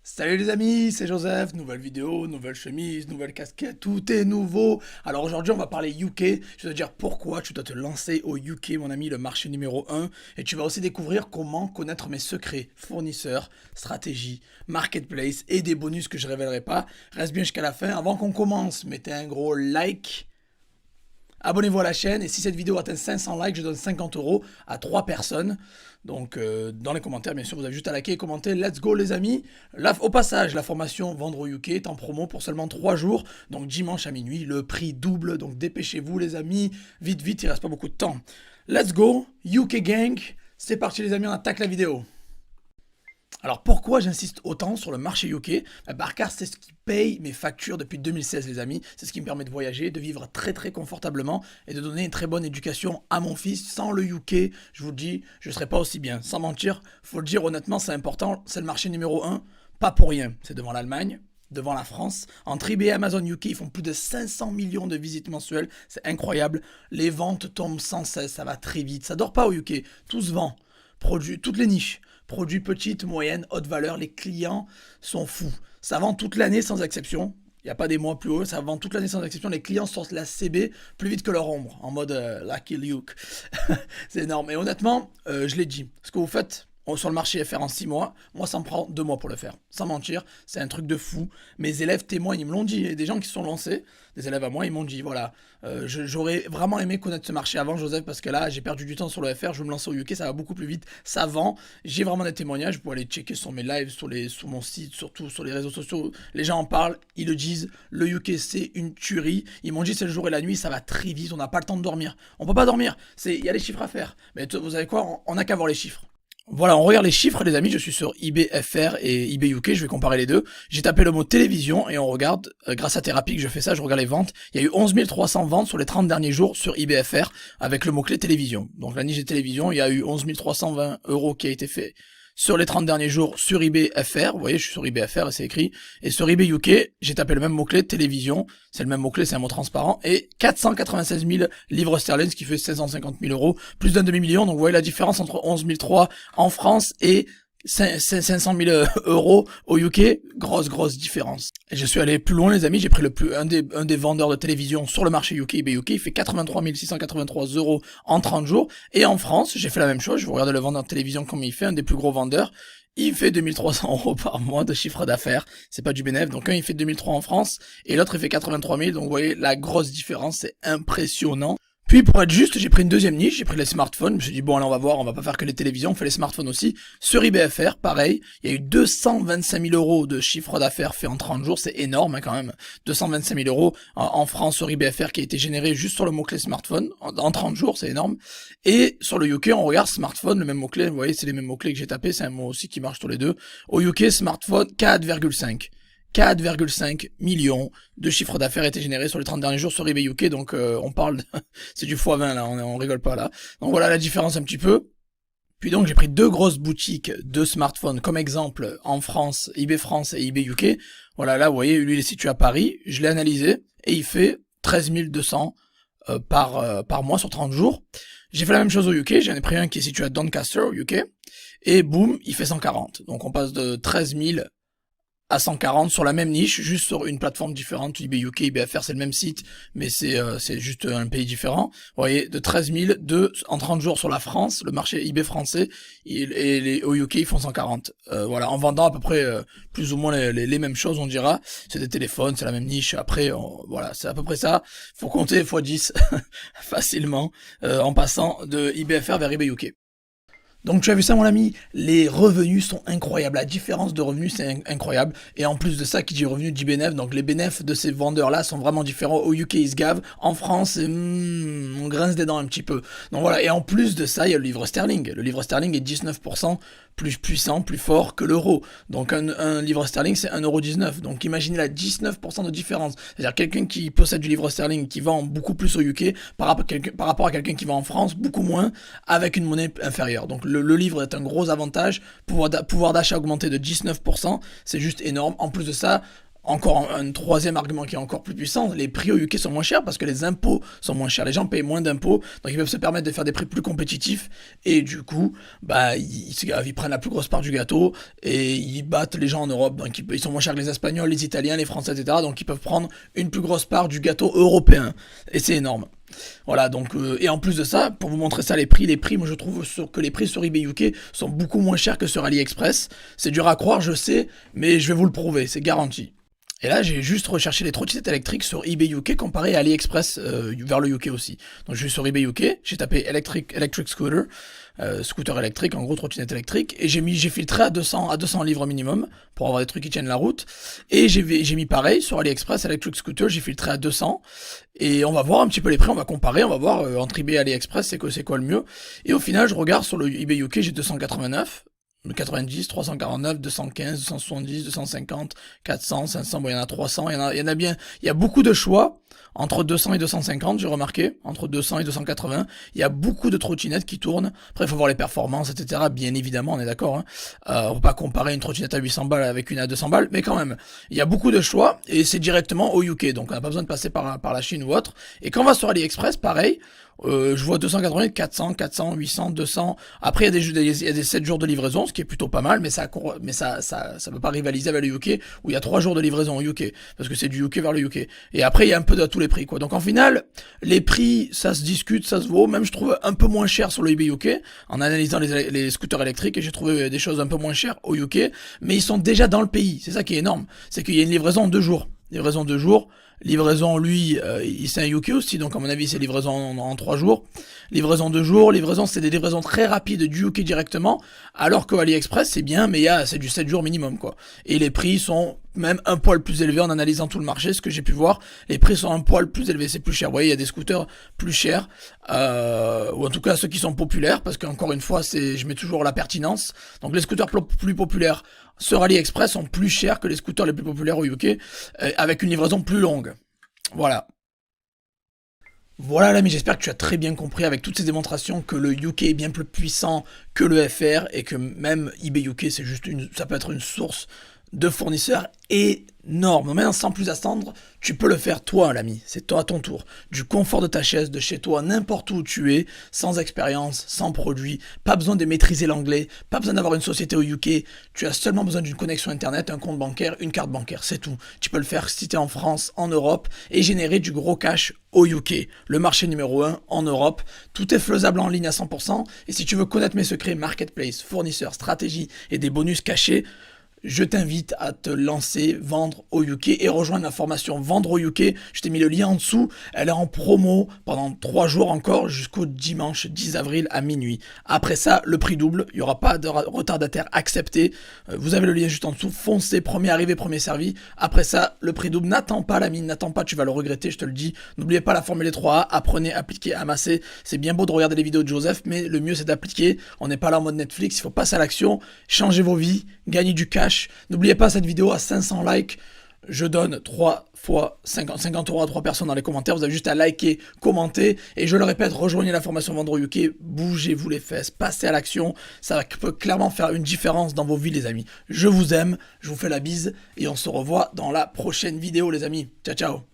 Salut les amis, c'est Joseph, nouvelle vidéo, nouvelle chemise, nouvelle casquette, tout est nouveau. Alors aujourd'hui on va parler UK, je vais te dire pourquoi tu dois te lancer au UK mon ami, le marché numéro un. Et tu vas aussi découvrir comment connaître mes secrets, fournisseurs, stratégies, marketplace et des bonus que je révélerai pas. Reste bien jusqu'à la fin, avant qu'on commence, mettez un gros like. Abonnez-vous à la chaîne et si cette vidéo atteint 500 likes, je donne 50 euros à 3 personnes. Donc dans les commentaires, bien sûr, vous avez juste à liker et commenter. Let's go les amis. Au passage, la formation Vendre au UK est en promo pour seulement 3 jours. Donc dimanche à minuit, le prix double. Donc dépêchez-vous les amis. Vite, vite, il reste pas beaucoup de temps. Let's go, UK Gang. C'est parti les amis, on attaque la vidéo. Alors pourquoi j'insiste autant sur le marché UK? Car c'est ce qui paye mes factures depuis 2016 les amis, c'est ce qui me permet de voyager, de vivre très très confortablement et de donner une très bonne éducation à mon fils. Sans le UK, je vous le dis, je ne serais pas aussi bien. Sans mentir, faut le dire honnêtement, c'est important, c'est le marché numéro un, pas pour rien. C'est devant l'Allemagne, devant la France. Entre eBay et Amazon UK, ils font plus de 500 millions de visites mensuelles, c'est incroyable. Les ventes tombent sans cesse, ça va très vite, ça dort pas au UK, tout se vend. Produits, toutes les niches. Produits petites, moyennes, haute valeur, les clients sont fous. Ça vend toute l'année sans exception. Il n'y a pas des mois plus hauts, ça vend toute l'année sans exception. Les clients sortent la CB plus vite que leur ombre, en mode Lucky Luke. C'est énorme. Et honnêtement, je l'ai dit, ce que vous faites sur le marché FR en 6 mois, moi ça me prend 2 mois pour le faire. Sans mentir, c'est un truc de fou. Mes élèves témoignent, ils me l'ont dit. Il y a des gens qui se sont lancés, des élèves à moi, ils m'ont dit voilà, j'aurais vraiment aimé connaître ce marché avant, Joseph, parce que là j'ai perdu du temps sur le FR, je veux me lancer au UK, ça va beaucoup plus vite, ça vend. J'ai vraiment des témoignages, vous pouvez aller checker sur mes lives, sur mon site, surtout sur les réseaux sociaux. Les gens en parlent, ils le disent, le UK c'est une tuerie. Ils m'ont dit c'est le jour et la nuit, ça va très vite, on n'a pas le temps de dormir. On peut pas dormir, il y a les chiffres à faire. Mais vous savez quoi, on n'a qu'à voir les chiffres. Voilà, on regarde les chiffres, les amis. Je suis sur eBay FR et eBay UK. Je vais comparer les deux. J'ai tapé le mot télévision et on regarde. Grâce à Thérapie que je fais ça, je regarde les ventes. Il y a eu 11 300 ventes sur les 30 derniers jours sur eBay FR avec le mot-clé télévision. Donc la niche des télévisions, il y a eu 11 320 euros qui a été fait sur les 30 derniers jours sur eBay FR. Vous voyez, je suis sur eBay FR et c'est écrit. Et sur eBay UK, j'ai tapé le même mot-clé télévision. C'est le même mot-clé, c'est un mot transparent. Et 496 000 livres sterling, ce qui fait 750 000 euros. Plus d'un demi-million. Donc vous voyez la différence entre 11 300 en France et 500 000 euros au UK, grosse différence. Et je suis allé plus loin les amis, j'ai pris un des vendeurs de télévision sur le marché UK, eBay UK, il fait 83 683 euros en 30 jours. Et en France, j'ai fait la même chose, je vous regarde le vendeur de télévision comme il fait, un des plus gros vendeurs. Il fait 2300 euros par mois de chiffre d'affaires, c'est pas du bénéfice. Donc un il fait 2003 en France et l'autre il fait 83 000. Donc vous voyez la grosse différence, c'est impressionnant. Puis pour être juste, j'ai pris une deuxième niche, j'ai pris les smartphones, je me suis dit bon allez on va voir, on va pas faire que les télévisions, on fait les smartphones aussi. Sur eBay FR, pareil, il y a eu 225 000 euros de chiffre d'affaires fait en 30 jours, c'est énorme hein, quand même. 225 000 euros en France sur eBay FR qui a été généré juste sur le mot-clé smartphone, en 30 jours, c'est énorme. Et sur le UK, on regarde smartphone, le même mot-clé, vous voyez c'est les mêmes mots-clés que j'ai tapé, c'est un mot aussi qui marche sur les deux. Au UK, smartphone 4,5. 4,5 millions de chiffre d'affaires a été généré sur les 30 derniers jours sur eBay UK, donc on parle, c'est du x20 là, on rigole pas là. Donc voilà la différence un petit peu. Puis donc j'ai pris deux grosses boutiques de smartphones comme exemple en France, eBay France et eBay UK. Voilà là vous voyez, lui il est situé à Paris, je l'ai analysé et il fait 13 200 par mois sur 30 jours. J'ai fait la même chose au UK, j'en ai pris un qui est situé à Doncaster au UK et boum, il fait 140. Donc on passe de 13 000 à 140 sur la même niche, juste sur une plateforme différente. eBay UK, eBay FR, c'est le même site, mais c'est juste un pays différent. Vous voyez, de 13 000, en 30 jours sur la France, le marché eBay français, au UK, ils font 140. Voilà, en vendant à peu près plus ou moins les mêmes choses, on dira. C'est des téléphones, c'est la même niche. Après, voilà, c'est à peu près ça. Faut compter x10 facilement en passant de eBay FR vers eBay UK. Donc tu as vu ça mon ami, les revenus sont incroyables, la différence de revenus c'est incroyable, et en plus de ça qui dit revenus dit bénéfice, donc les bénéfices de ces vendeurs là sont vraiment différents. Au UK ils se gavent, en France on grince des dents un petit peu. Donc voilà, et en plus de ça il y a le livre sterling est 19% plus puissant, plus fort que l'euro. Donc un livre sterling c'est 1,19€. Donc imaginez la 19% de différence. C'est-à-dire quelqu'un qui possède du livre sterling qui vend beaucoup plus au UK par rapport à quelqu'un qui vend en France beaucoup moins avec une monnaie inférieure. Donc le livre est un gros avantage. Pouvoir d'achat augmenté de 19%, c'est juste énorme. En plus de ça, encore un troisième argument qui est encore plus puissant, les prix au UK sont moins chers parce que les impôts sont moins chers, les gens payent moins d'impôts, donc ils peuvent se permettre de faire des prix plus compétitifs, et du coup, bah, ils prennent la plus grosse part du gâteau, et ils battent les gens en Europe, donc ils sont moins chers que les Espagnols, les Italiens, les Français, etc., donc ils peuvent prendre une plus grosse part du gâteau européen, et c'est énorme. Voilà, donc, et en plus de ça, pour vous montrer ça, les prix, moi je trouve que les prix sur eBay UK sont beaucoup moins chers que sur AliExpress. C'est dur à croire, je sais, mais je vais vous le prouver, c'est garanti. Et là, j'ai juste recherché les trottinettes électriques sur eBay UK comparé à AliExpress vers le UK aussi. Donc je suis sur eBay UK, j'ai tapé electric scooter, scooter électrique, en gros trottinette électrique, et j'ai filtré à 200 livres minimum pour avoir des trucs qui tiennent la route. Et j'ai mis pareil sur AliExpress, electric scooter, j'ai filtré à 200. Et on va voir un petit peu les prix, on va comparer, on va voir entre eBay et AliExpress c'est quoi le mieux. Et au final, je regarde sur le eBay UK, j'ai 289. 90, 349, 215, 270, 250, 400, 500, bon il y en a 300, il y en a bien, il y a beaucoup de choix, entre 200 et 250 j'ai remarqué, entre 200 et 280, il y a beaucoup de trottinettes qui tournent, après il faut voir les performances, etc, bien évidemment on est d'accord, hein. On va pas comparer une trottinette à 800 balles avec une à 200 balles, mais quand même, il y a beaucoup de choix, et c'est directement au UK, donc on n'a pas besoin de passer par la Chine ou autre, et quand on va sur AliExpress, pareil, je vois 280, 400, 400, 800, 200. Après, il y a des 7 jours de livraison, ce qui est plutôt pas mal, mais ça peut pas rivaliser avec le UK, où il y a 3 jours de livraison au UK, parce que c'est du UK vers le UK. Et après, il y a un peu de tous les prix, quoi. Donc, en final, les prix, ça se discute, ça se vaut. Même, je trouve un peu moins cher sur le eBay UK, en analysant les scooters électriques, et j'ai trouvé des choses un peu moins chères au UK, mais ils sont déjà dans le pays. C'est ça qui est énorme. C'est qu'il y a une livraison en 2 jours. Livraison 2 jours. Livraison, lui, c'est un UK aussi, donc à mon avis c'est livraison en 3 jours. Livraison 2 jours, livraison c'est des livraisons très rapides du UK directement, alors que AliExpress c'est bien, mais c'est du 7 jours minimum quoi. Et les prix sont même un poil plus élevés en analysant tout le marché, ce que j'ai pu voir, les prix sont un poil plus élevés, c'est plus cher. Vous voyez, il y a des scooters plus chers, ou en tout cas ceux qui sont populaires, parce qu'encore une fois, je mets toujours la pertinence. Donc les scooters plus populaires sur AliExpress sont plus chers que les scooters les plus populaires au UK, avec une livraison plus longue. Voilà. Voilà l'ami, j'espère que tu as très bien compris avec toutes ces démonstrations que le UK est bien plus puissant que le FR et que même eBay UK ça peut être une source de fournisseurs énorme. Donc maintenant, sans plus attendre, tu peux le faire toi, l'ami. C'est toi à ton tour. Du confort de ta chaise, de chez toi, n'importe où tu es, sans expérience, sans produit, pas besoin de maîtriser l'anglais, pas besoin d'avoir une société au UK. Tu as seulement besoin d'une connexion internet, un compte bancaire, une carte bancaire, c'est tout. Tu peux le faire si tu es en France, en Europe, et générer du gros cash au UK. Le marché numéro 1 en Europe. Tout est faisable en ligne à 100%. Et si tu veux connaître mes secrets marketplace, fournisseurs, stratégie et des bonus cachés, je t'invite à te lancer, vendre au UK et rejoindre la formation Vendre au UK. Je t'ai mis le lien en dessous. Elle est en promo pendant 3 jours encore jusqu'au dimanche 10 avril à minuit. Après ça, le prix double. Il n'y aura pas de retardataire accepté. Vous avez le lien juste en dessous. Foncez, premier arrivé, premier servi. Après ça, le prix double. N'attends pas l'ami, n'attends pas, tu vas le regretter, je te le dis. N'oubliez pas la formule 3A. Apprenez, appliquez, amassez. C'est bien beau de regarder les vidéos de Joseph, mais le mieux c'est d'appliquer. On n'est pas là en mode Netflix, il faut passer à l'action. Changez vos vies, gagnez du cash. N'oubliez pas cette vidéo à 500 likes, je donne 3 fois 50 € à 3 personnes dans les commentaires. Vous avez juste à liker, commenter, et je le répète, rejoignez la formation Vendre au UK, bougez-vous les fesses, passez à l'action, ça peut clairement faire une différence dans vos vies les amis. Je vous aime, je vous fais la bise, et on se revoit dans la prochaine vidéo les amis. Ciao ciao.